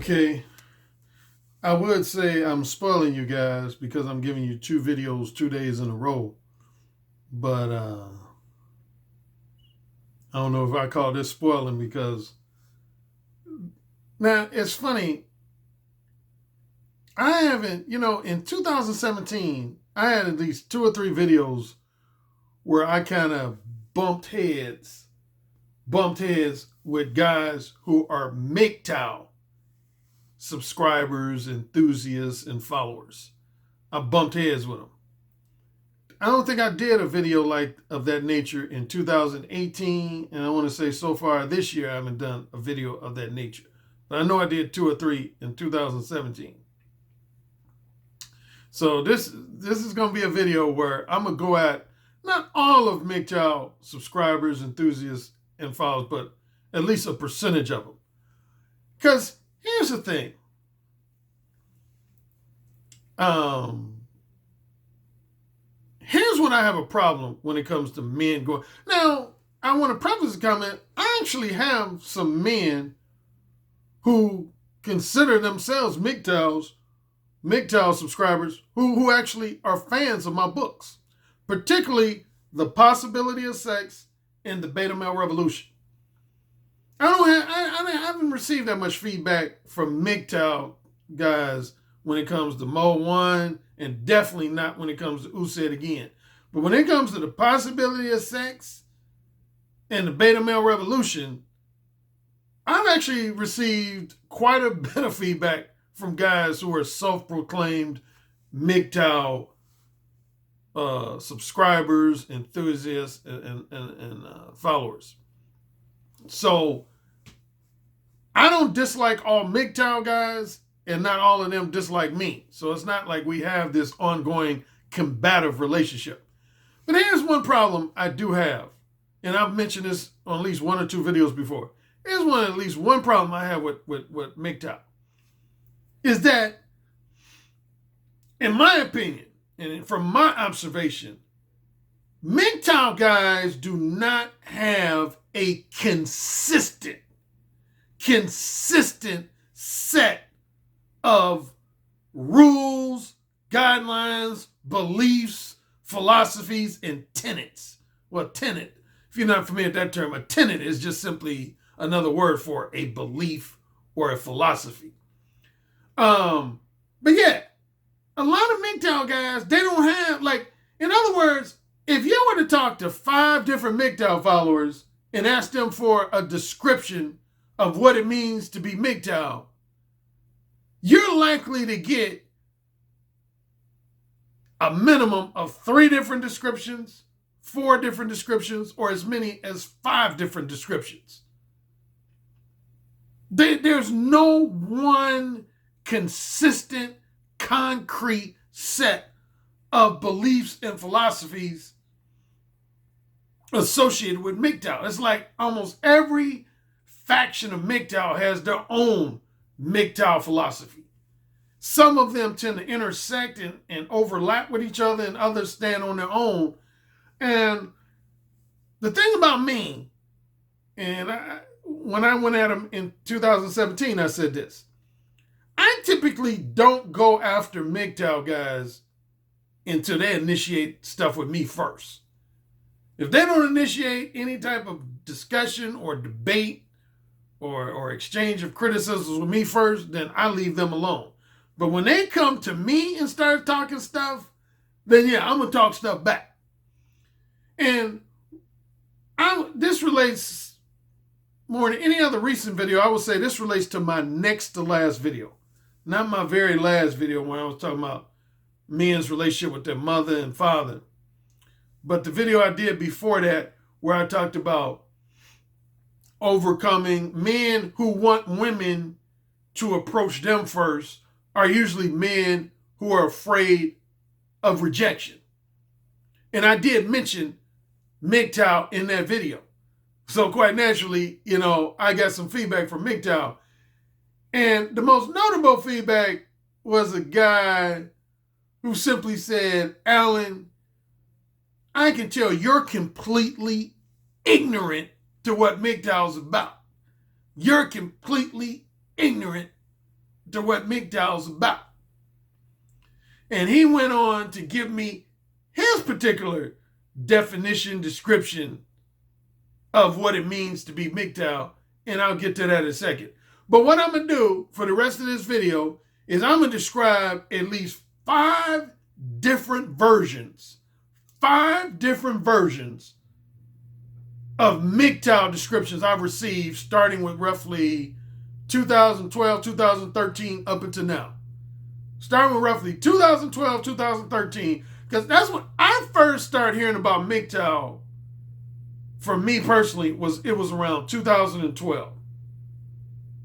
Okay, I would say I'm spoiling you guys because I'm giving you two videos 2 days in a row. But I don't know if I call this spoiling because now it's funny. I haven't, in 2017, I had at least two or three videos where I kind of bumped heads with guys who are MGTOW subscribers, enthusiasts, and followers. I bumped heads with them. I don't think I did a video like of that nature in 2018, and I want to say so far this year I haven't done a video of that nature. But I know I did two or three in 2017. So this is going to be a video where I'm going to go at not all of MGTOW subscribers, enthusiasts, and followers, but at least a percentage of them. Because here's the thing. Here's what I have a problem when it comes to men going. Now, I want to preface the comment. I actually have some men who consider themselves MGTOW subscribers who actually are fans of my books, particularly The Possibility of Sex and the Beta Male Revolution. I haven't received that much feedback from MGTOW guys when it comes to Mo 1, and definitely not when it comes to Who Said Again. But when it comes to The Possibility of Sex and the Beta Male Revolution, I've actually received quite a bit of feedback from guys who are self-proclaimed MGTOW subscribers, enthusiasts, and followers. So I don't dislike all MGTOW guys, and not all of them dislike me. So it's not like we have this ongoing combative relationship. But here's one problem I do have, and I've mentioned this on at least one or two videos before. Here's at least one problem I have with MGTOW. Is that, in my opinion, and from my observation, MGTOW guys do not have a consistent set of rules, guidelines, beliefs, philosophies, and tenets. Well, tenet, if you're not familiar with that term, a tenet is just simply another word for a belief or a philosophy. But yeah, a lot of MGTOW guys, they don't have, in other words, if you were to talk to 5 different MGTOW followers and ask them for a description of what it means to be MGTOW, you're likely to get a minimum of 3 different descriptions, 4 different descriptions, or as many as 5 different descriptions. There's no one consistent, concrete set of beliefs and philosophies associated with MGTOW. It's like almost every faction of MGTOW has their own MGTOW philosophy. Some of them tend to intersect and overlap with each other, and others stand on their own. And the thing about me, and when I went at them in 2017, I said this. I typically don't go after MGTOW guys until they initiate stuff with me first. If they don't initiate any type of discussion or debate or exchange of criticisms with me first, then I leave them alone. But when they come to me and start talking stuff, then yeah, I'm going to talk stuff back. And this relates more than any other recent video. I would say this relates to my next to last video. Not my very last video when I was talking about men's relationship with their mother and father. But the video I did before that, where I talked about overcoming men who want women to approach them first, are usually men who are afraid of rejection. And I did mention MGTOW in that video. So quite naturally, I got some feedback from MGTOW. And the most notable feedback was a guy who simply said, Alan, I can tell you're completely ignorant to what MGTOW is about. You're completely ignorant to what MGTOW's about. And he went on to give me his particular definition, description of what it means to be MGTOW, and I'll get to that in a second. But what I'm going to do for the rest of this video is I'm going to describe at least 5 different versions of MGTOW descriptions I've received, starting with roughly 2012, 2013 up until now. Starting with roughly 2012, 2013, because that's when I first started hearing about MGTOW. For me personally, it was around 2012.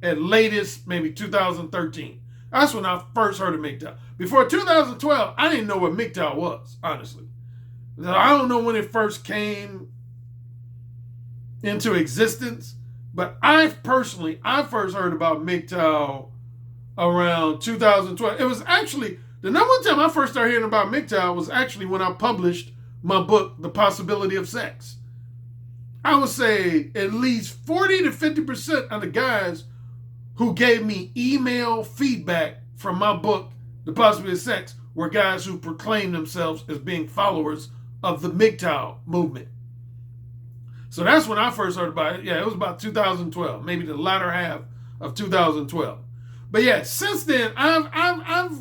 At latest, maybe 2013. That's when I first heard of MGTOW. Before 2012, I didn't know what MGTOW was, honestly. I don't know when it first came into existence, but I first heard about MGTOW around 2012. It was actually, the number one time I first started hearing about MGTOW was actually when I published my book, The Possibility of Sex. I would say at least 40 to 50% of the guys who gave me email feedback from my book, The Possibility of Sex, were guys who proclaimed themselves as being followers of the MGTOW movement. So that's when I first heard about it. Yeah, it was about 2012, maybe the latter half of 2012. But yeah, since then, I've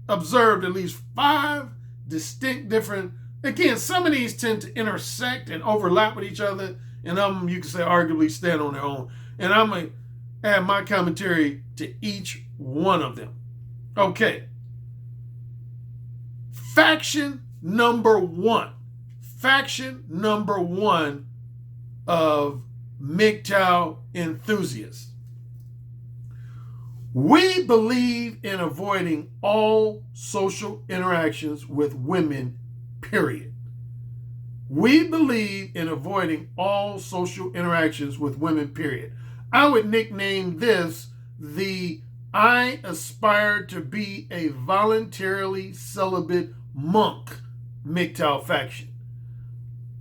observed at least 5 distinct different. Again, some of these tend to intersect and overlap with each other, and you can say arguably stand on their own. And I'm going to add my commentary to each one of them. Okay. Faction number one of MGTOW enthusiasts. We believe in avoiding all social interactions with women, period. We believe in avoiding all social interactions with women, period. I would nickname this the I aspire to be a voluntarily celibate monk MGTOW faction.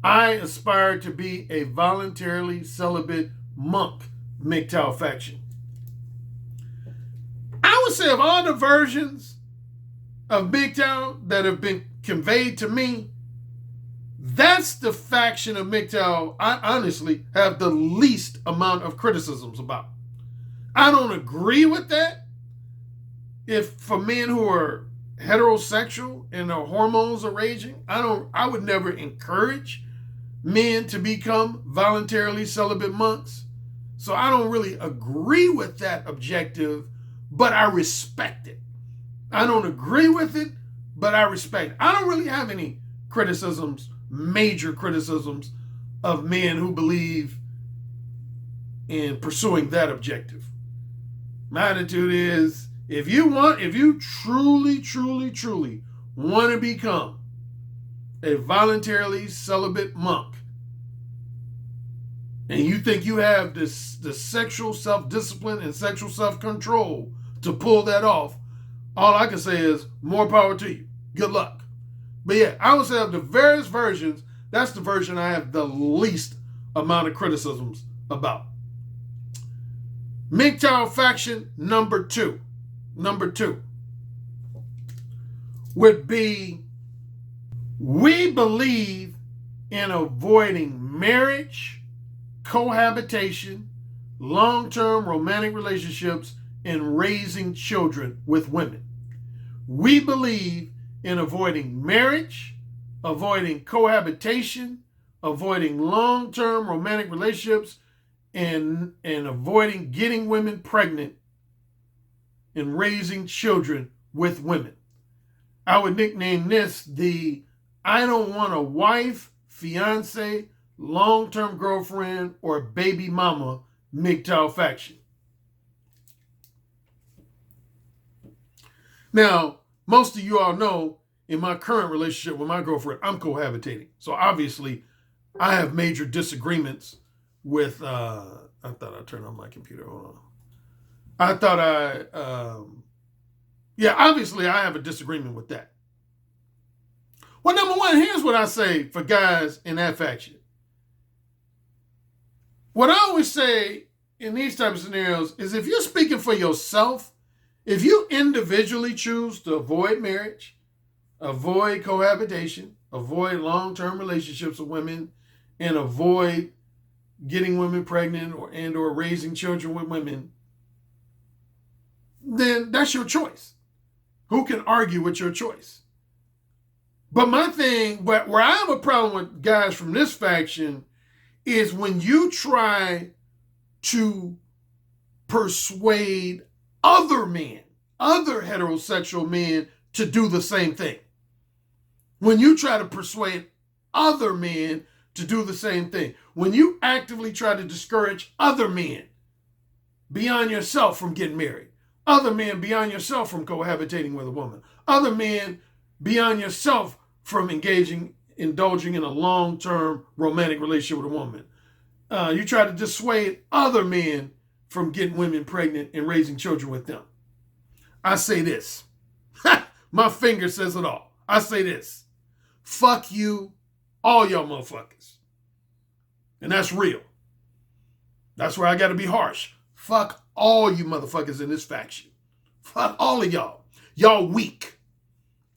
I aspire to be a voluntarily celibate monk MGTOW faction. I would say of all the versions of MGTOW that have been conveyed to me, that's the faction of MGTOW I honestly have the least amount of criticisms about. I don't agree with that. If for men who are heterosexual and their hormones are raging, I would never encourage men to become voluntarily celibate monks. So I don't really agree with that objective, but I respect it. I don't agree with it, but I respect it. I don't really have any criticisms, major criticisms of men who believe in pursuing that objective. My attitude is, if you truly want to become a voluntarily celibate monk, and you think you have the sexual self-discipline and sexual self-control to pull that off, all I can say is more power to you. Good luck. But yeah, I would say of the various versions, that's the version I have the least amount of criticisms about. MGTOW faction number two would be, we believe in avoiding marriage, cohabitation, long-term romantic relationships, and raising children with women. We believe in avoiding marriage, avoiding cohabitation, avoiding long-term romantic relationships, and avoiding getting women pregnant and raising children with women. I would nickname this the I don't want a wife, fiance, long-term girlfriend, or baby mama MGTOW faction. Now, most of you all know in my current relationship with my girlfriend, I'm cohabitating. So obviously, I have major disagreements with, I thought I turned on my computer. Hold on. Obviously I have a disagreement with that. Well, number one, here's what I say for guys in that faction. What I always say in these type of scenarios is if you're speaking for yourself, if you individually choose to avoid marriage, avoid cohabitation, avoid long-term relationships with women, and avoid getting women pregnant or raising children with women, then that's your choice. Who can argue with your choice? But my thing, where I have a problem with guys from this faction is when you try to persuade other men, other heterosexual men, to do the same thing. When you try to persuade other men to do the same thing. When you actively try to discourage other men beyond yourself from getting married. Other men beyond yourself from cohabitating with a woman. Other men beyond yourself from indulging in a long-term romantic relationship with a woman. You try to dissuade other men from getting women pregnant and raising children with them. I say this. My finger says it all. I say this. Fuck you, all y'all motherfuckers. And that's real. That's where I got to be harsh. Fuck all you motherfuckers in this faction. Fuck all of y'all. Y'all weak.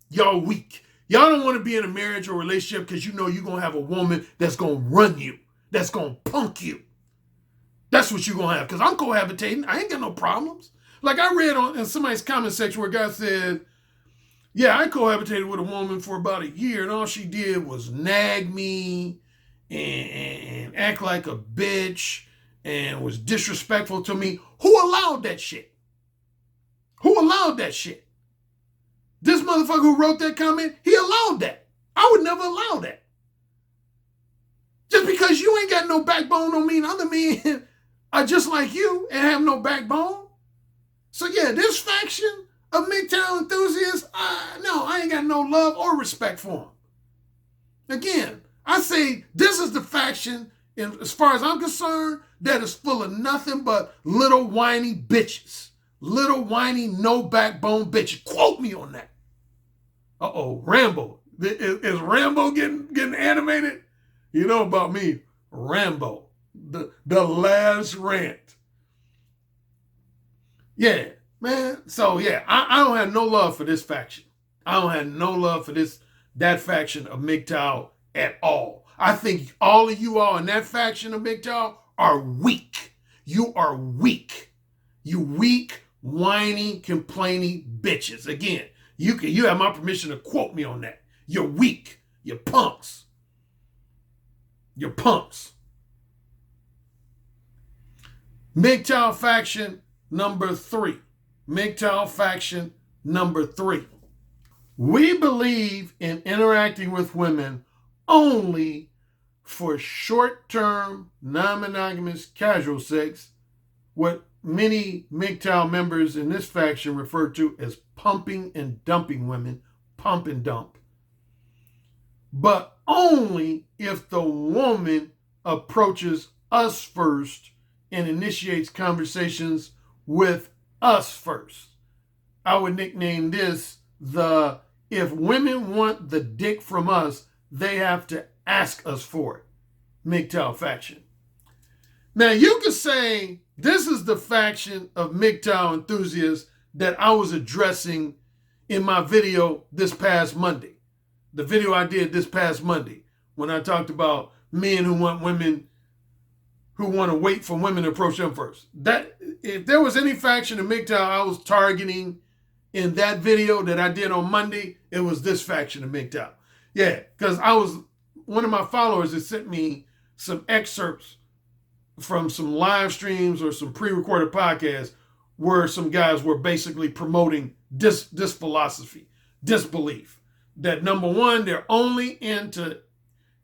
Y'all weak. Y'all don't want to be in a marriage or relationship because you know you're going to have a woman that's going to run you, that's going to punk you. That's what you're going to have. Because I'm cohabitating. I ain't got no problems. Like I read in somebody's comment section where a guy said, yeah, I cohabitated with a woman for about a year and all she did was nag me and act like a bitch and was disrespectful to me. Who allowed that shit? Who allowed that shit? This motherfucker who wrote that comment, he allowed that. I would never allow that. Just because you ain't got no backbone don't mean other men are just like you and have no backbone. So yeah, this faction of MGTOW enthusiasts, no, I ain't got no love or respect for them. Again, I say this is the faction, as far as I'm concerned, that is full of nothing but little whiny bitches. Little whiny, no backbone bitches. Quote me on that. Uh-oh, Rambo. Is Rambo getting animated? You know about me, Rambo. The last rant. Yeah, man. So yeah, I don't have no love for this faction. I don't have no love for that faction of MGTOW at all. I think all of you all in that faction of MGTOW are weak. You are weak. You weak, whiny, complaining bitches. Again, you have my permission to quote me on that. You're weak. You're punks. You're punks. MGTOW faction number 3. MGTOW faction number 3. We believe in interacting with women only for short-term, non-monogamous, casual sex, what many MGTOW members in this faction refer to as pumping and dumping women, pump and dump. But only if the woman approaches us first and initiates conversations with us first. I would nickname this the if women want the dick from us, they have to ask us for it. MGTOW faction. Now you could say this is the faction of MGTOW enthusiasts that I was addressing in my video this past Monday. The video I did this past Monday when I talked about men who want to wait for women to approach them first. That if there was any faction of MGTOW I was targeting in that video that I did on Monday, it was this faction of MGTOW. Yeah, because one of my followers had sent me some excerpts from some live streams or some pre-recorded podcasts where some guys were basically promoting this philosophy, this belief. That number one, they're only into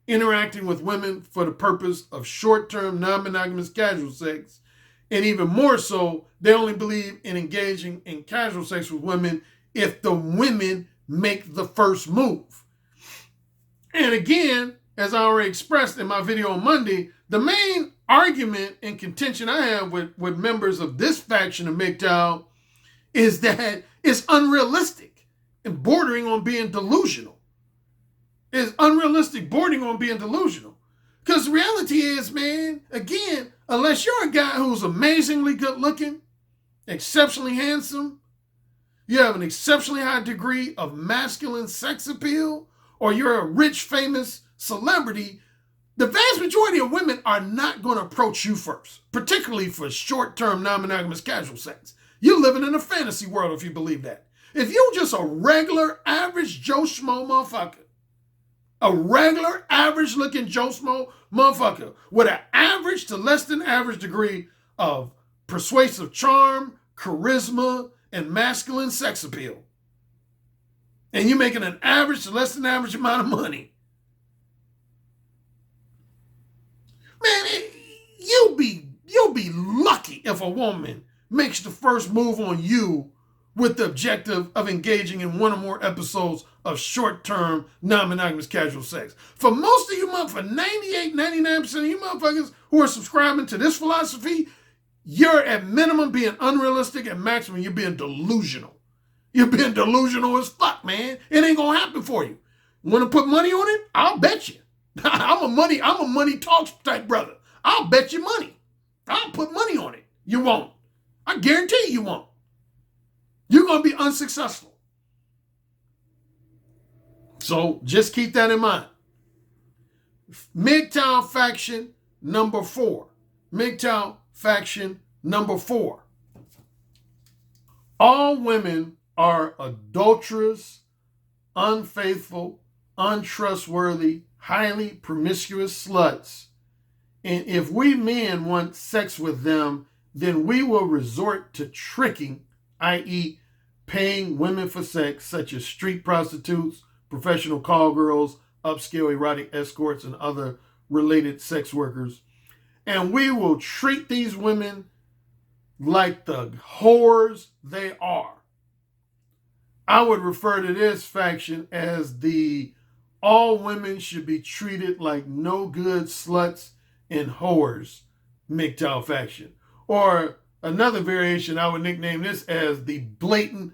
interacting with women for the purpose of short-term, non-monogamous casual sex. And even more so, they only believe in engaging in casual sex with women if the women make the first move. And again, as I already expressed in my video on Monday, the main argument and contention I have with members of this faction of MGTOW is that it's unrealistic and bordering on being delusional. It's unrealistic, bordering on being delusional. Because the reality is, man, again, Unless you're a guy who's amazingly good looking, exceptionally handsome, you have an exceptionally high degree of masculine sex appeal, or you're a rich, famous celebrity, the vast majority of women are not going to approach you first, particularly for short-term non-monogamous casual sex. You're living in a fantasy world if you believe that. If you're just a regular, average Joe Schmo motherfucker, a regular, average-looking Joe Schmo motherfucker with an average to less than average degree of persuasive charm, charisma, and masculine sex appeal, and you're making an average to less than average amount of money, man, you'll be lucky if a woman makes the first move on you with the objective of engaging in one or more episodes of short-term non-monogamous casual sex. For most of you, for 98, 99% of you motherfuckers who are subscribing to this philosophy, you're at minimum being unrealistic, at maximum you're being delusional. You're being delusional as fuck, man. It ain't gonna happen for you. Want to put money on it? I'll bet you. I'm a money talks type brother. I'll bet you money. I'll put money on it. You won't. I guarantee you won't. You're going to be unsuccessful. So just keep that in mind. MGTOW faction number 4. MGTOW faction number 4. All women are adulterous, unfaithful, untrustworthy, highly promiscuous sluts. And if we men want sex with them, then we will resort to tricking, i.e. paying women for sex, such as street prostitutes, professional call girls, upscale erotic escorts, and other related sex workers. And we will treat these women like the whores they are. I would refer to this faction as the all women should be treated like no good sluts and whores MGTOW faction. Or another variation, I would nickname this as the blatant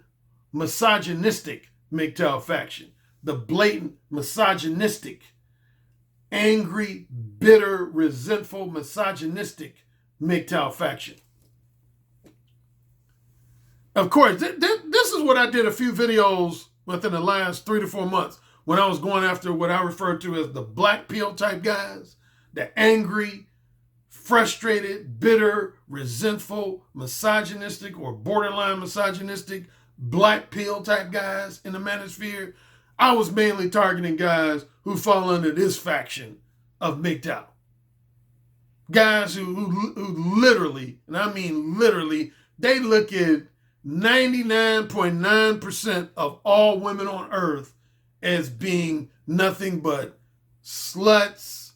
misogynistic MGTOW faction. The blatant misogynistic, angry, bitter, resentful, misogynistic MGTOW faction. Of course, this is what I did a few videos within the last 3 to 4 months when I was going after what I refer to as the black pill type guys, the angry, frustrated, bitter, resentful, misogynistic, or borderline misogynistic black pill type guys in the manosphere. I was mainly targeting guys who fall under this faction of MGTOW. Guys who literally, and I mean literally, they look at 99.9% of all women on earth as being nothing but sluts,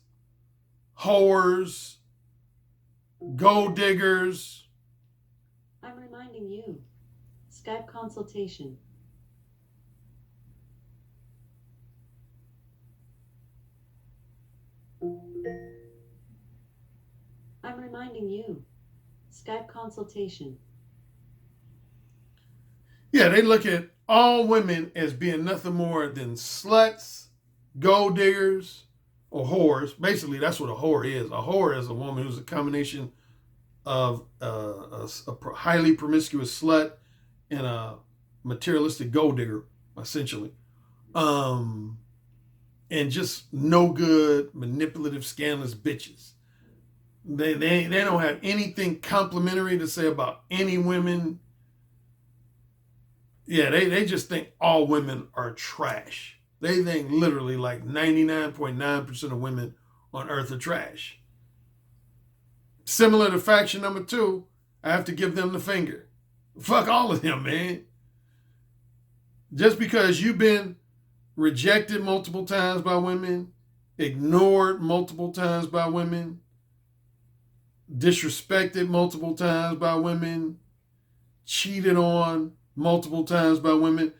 whores, gold diggers. I'm reminding you. Skype consultation. I'm reminding you. Skype consultation. Yeah, they look at all women as being nothing more than sluts, gold diggers, or whores. Basically, that's what a whore is. A whore is a woman who's a combination of a highly promiscuous slut and a materialistic gold digger, essentially. And just no good, manipulative, scandalous bitches. They don't have anything complimentary to say about any women. Yeah, they just think all women are trash. They think literally like 99.9% of women on earth are trash. Similar to faction number 2, I have to give them the finger. Fuck all of them, man. Just because you've been rejected multiple times by women, ignored multiple times by women, disrespected multiple times by women, cheated on multiple times by women,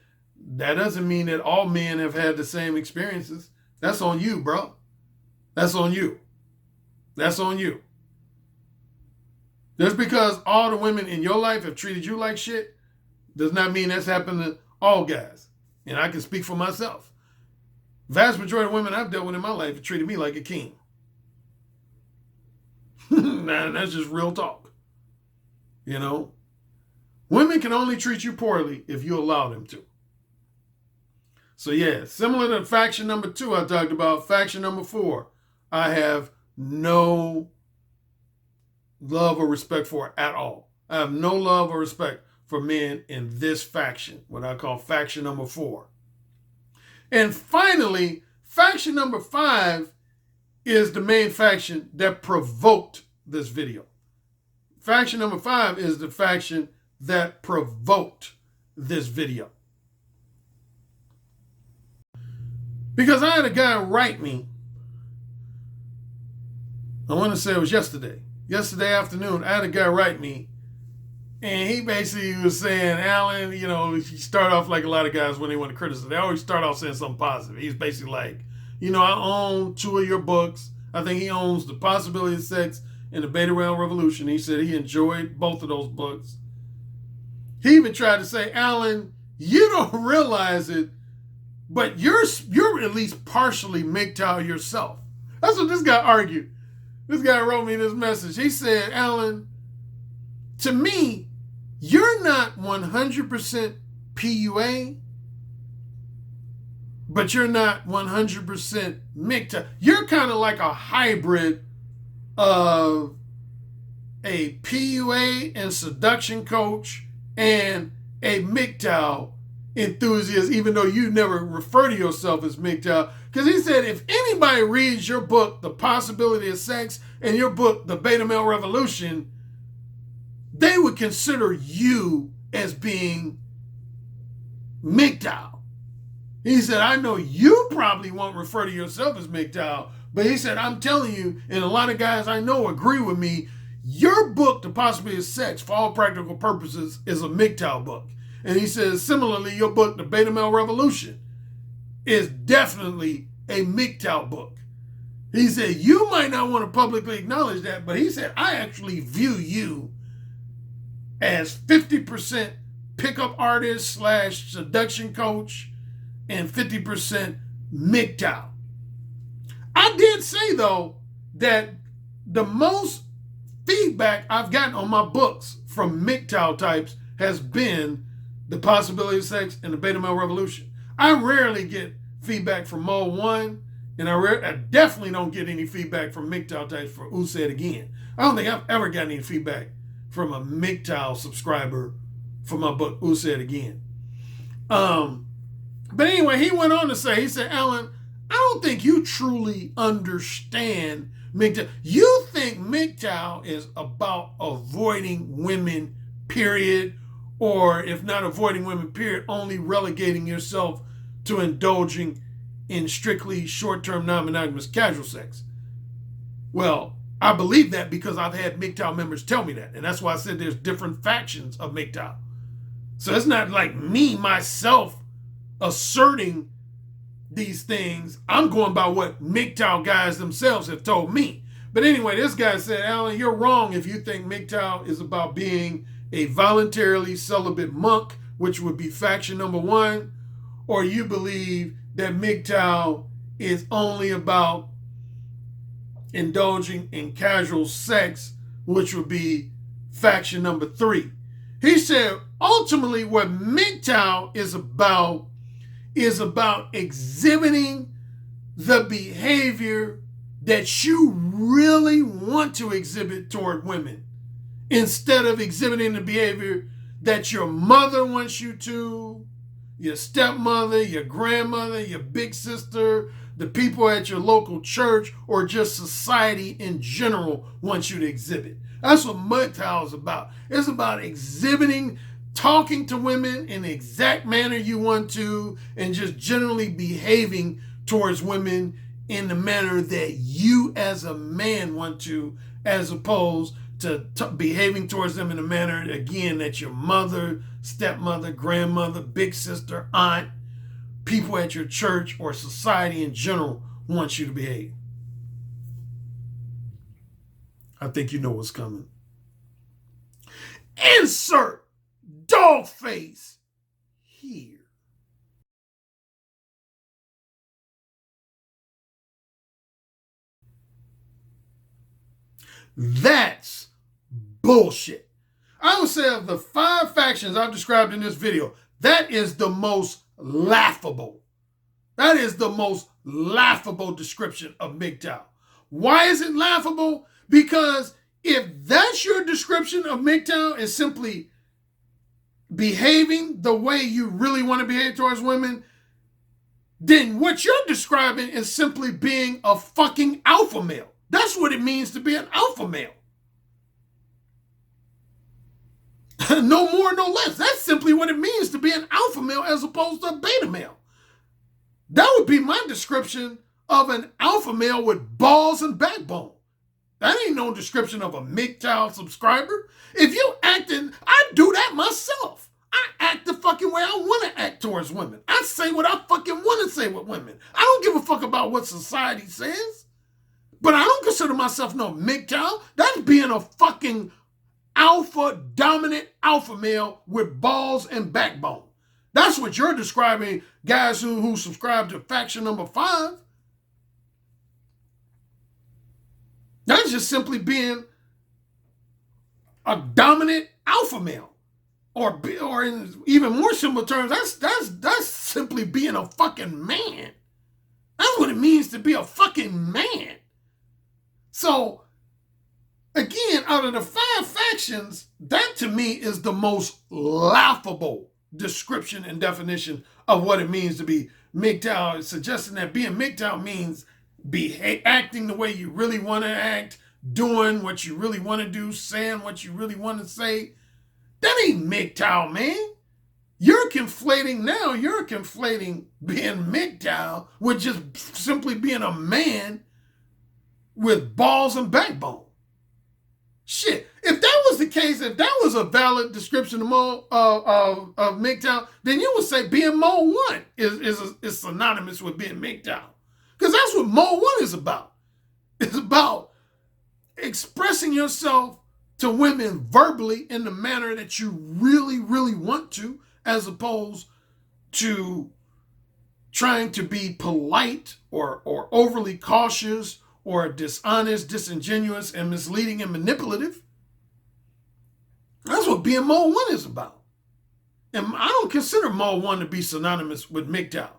that doesn't mean that all men have had the same experiences. That's on you, bro. That's on you. That's on you. Just because all the women in your life have treated you like shit does not mean that's happened to all guys. And I can speak for myself. Vast majority of women I've dealt with in my life have treated me like a king. Nah, that's just real talk. You know, women can only treat you poorly if you allow them to. So yeah, similar to faction number 2 I talked about, faction number 4, I have no love or respect for at all. I have no love or respect for men in this faction, what I call faction number 4. And finally, faction number 5 is the main faction that provoked this video. Faction number 5 is the faction that provoked this video. Because I had a guy write me, I want to say it was yesterday afternoon, I had a guy write me, and he basically was saying, Alan, you know, you start off like a lot of guys when they want to criticize. They always start off saying something positive. He's basically like, you know, I own 2 of your books. I think he owns The Possibility of Sex and The Beta Male Revolution. He said he enjoyed both of those books. He even tried to say, Alan, you don't realize it, but you're at least partially MGTOW yourself. That's what this guy argued. This guy wrote me this message. He said, Alan, to me, you're not 100% PUA, but you're not 100% MGTOW. You're kind of like a hybrid of a PUA and seduction coach and a MGTOW enthusiast, even though you never refer to yourself as MGTOW. Because he said, if anybody reads your book, The Possibility of Sex, and your book, The Beta Male Revolution, they would consider you as being MGTOW. He said, I know you probably won't refer to yourself as MGTOW, but he said, I'm telling you, and a lot of guys I know agree with me, your book, The Possibility of Sex, for all practical purposes, is a MGTOW book. And he says, similarly, your book, The Beta Male Revolution, is definitely a MGTOW book. He said, you might not want to publicly acknowledge that, but he said, I actually view you as 50% pickup artist / seduction coach and 50% MGTOW. I did say, though, that the most feedback I've gotten on my books from MGTOW types has been The Possibility of Sex and The Beta Male Revolution. I rarely get feedback from Mode 1, and I definitely don't get any feedback from MGTOW types for Who Said Again. I don't think I've ever gotten any feedback from a MGTOW subscriber for my book, Who Said Again. But anyway, he went on to say, he said, Alan, I don't think you truly understand MGTOW. You think MGTOW is about avoiding women, period, or if not avoiding women, period, only relegating yourself to indulging in strictly short-term non-monogamous casual sex. Well, I believe that because I've had MGTOW members tell me that. And that's why I said there's different factions of MGTOW. So it's not like me, myself, asserting these things. I'm going by what MGTOW guys themselves have told me. But anyway, this guy said, Alan, you're wrong if you think MGTOW is about being a voluntarily celibate monk, which would be faction number 1, or you believe that MGTOW is only about indulging in casual sex, which would be faction number 3. He said, ultimately, what MGTOW is about exhibiting the behavior that you really want to exhibit toward women, instead of exhibiting the behavior that your mother wants you to, your stepmother, your grandmother, your big sister, the people at your local church, or just society in general wants you to exhibit. That's what MGTOW is about. It's about exhibiting, talking to women in the exact manner you want to, and just generally behaving towards women in the manner that you as a man want to, as opposed to behaving towards them in a manner, again, that your mother, stepmother, grandmother, big sister, aunt, people at your church, or society in general wants you to behave. I think you know what's coming. Insert dog face here. That's bullshit. I would say of the 5 factions I've described in this video, that is the most laughable. That is the most laughable description of MGTOW. Why is it laughable? Because if that's your description of MGTOW, is simply behaving the way you really want to behave towards women, then what you're describing is simply being a fucking alpha male. That's what it means to be an alpha male. No more, no less. That's simply what it means to be an alpha male as opposed to a beta male. That would be my description of an alpha male with balls and backbone. That ain't no description of a MGTOW subscriber. If you acting, I do that myself. I act the fucking way I want to act towards women. I say what I fucking want to say with women. I don't give a fuck about what society says. But I don't consider myself no MGTOW. That's being a fucking alpha, dominant alpha male with balls and backbone. That's what you're describing, guys who subscribe to faction number 5. That's just simply being a dominant alpha male. Or in even more simple terms, that's simply being a fucking man. That's what it means to be a fucking man. So, again, out of the 5 factions, that to me is the most laughable description and definition of what it means to be MGTOW. It's suggesting that being MGTOW means acting the way you really want to act, doing what you really want to do, saying what you really want to say. That ain't MGTOW, man. You're conflating being MGTOW with just simply being a man with balls and backbone. Shit, if that was the case, if that was a valid description of MGTOW, then you would say being Mode 1 is synonymous with being MGTOW. Because that's what Mode 1 is about. It's about expressing yourself to women verbally in the manner that you really, really want to, as opposed to trying to be polite or overly cautious or dishonest, disingenuous, and misleading and manipulative. That's what being Mode 1 is about. And I don't consider Mode 1 to be synonymous with MGTOW.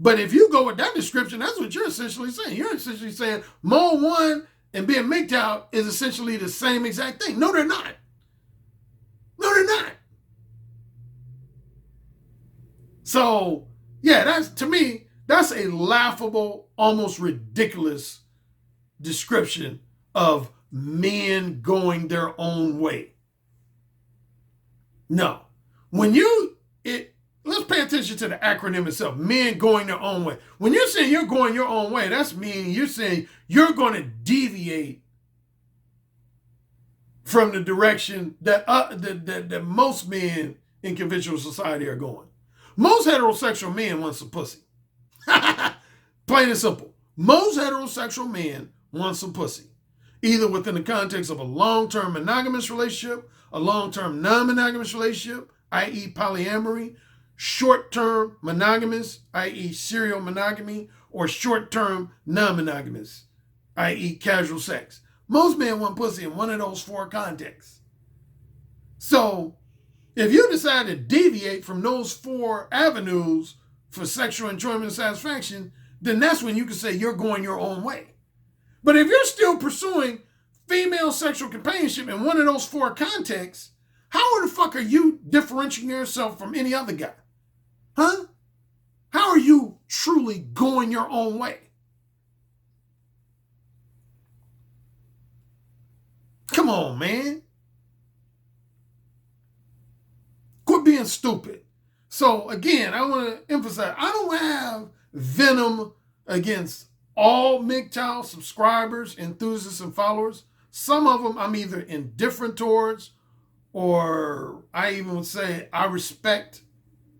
But if you go with that description, that's what you're essentially saying. You're essentially saying Mode 1 and being MGTOW is essentially the same exact thing. No, they're not. No, they're not. So, yeah, to me, that's a laughable, almost ridiculous description of men going their own way. No. Let's pay attention to the acronym itself, men going their own way. When you're saying you're going your own way, that's meaning you're saying you're going to deviate from the direction that most men in conventional society are going. Most heterosexual men want some pussy. Plain and simple. Most heterosexual men want some pussy, either within the context of a long-term monogamous relationship, a long-term non-monogamous relationship, i.e. polyamory, short-term monogamous, i.e. serial monogamy, or short-term non-monogamous, i.e. casual sex. Most men want pussy in one of those 4 contexts. So, if you decide to deviate from those 4 avenues for sexual enjoyment and satisfaction, then that's when you can say you're going your own way. But if you're still pursuing female sexual companionship in one of those 4 contexts, how the fuck are you differentiating yourself from any other guy? Huh? How are you truly going your own way? Come on, man. Quit being stupid. So again, I want to emphasize, I don't have venom against all MGTOW subscribers, enthusiasts, and followers. Some of them I'm either indifferent towards, or I even would say I respect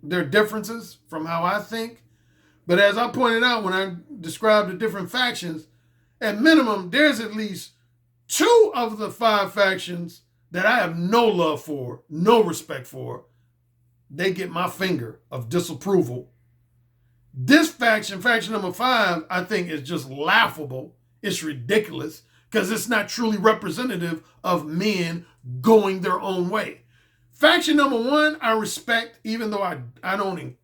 their differences from how I think. But as I pointed out when I described the different factions, at minimum, there's at least 2 of the 5 factions that I have no love for, no respect for. They get my finger of disapproval. This faction, faction number 5, I think is just laughable. It's ridiculous because it's not truly representative of men going their own way. Faction number one, I respect, even though I don't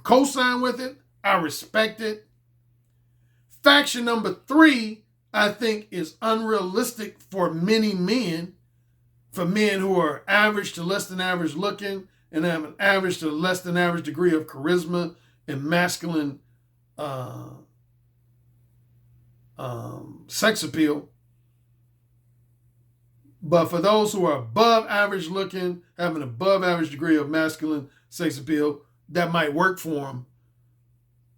co-sign with it. I respect it. Faction number three, I think, is unrealistic for many men, for men who are average to less than average looking and have an average to less than average degree of charisma and masculine sex appeal. But for those who are above average looking, have an above average degree of masculine sex appeal, that might work for them.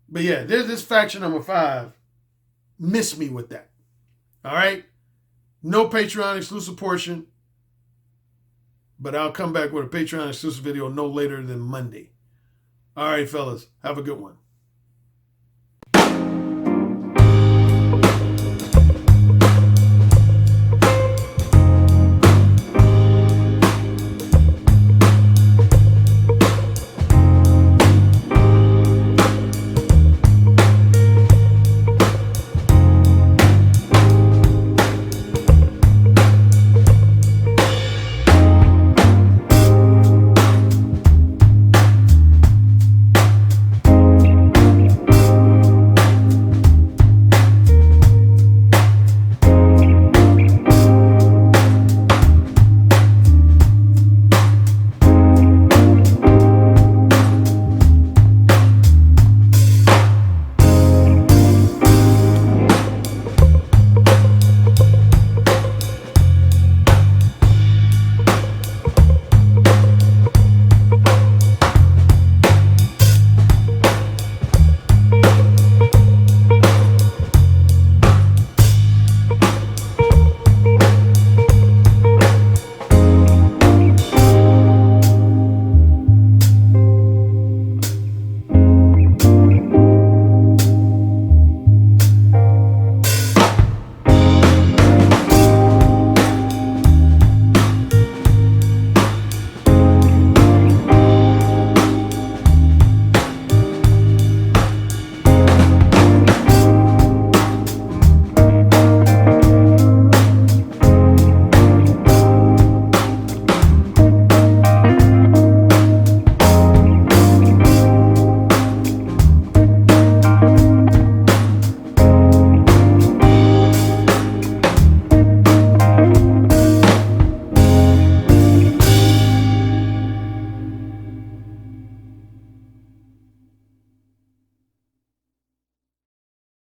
But yeah, there's this faction number 5. Miss me with that. All right? No Patreon exclusive portion. But I'll come back with a Patreon exclusive video no later than Monday. All right, fellas. Have a good one.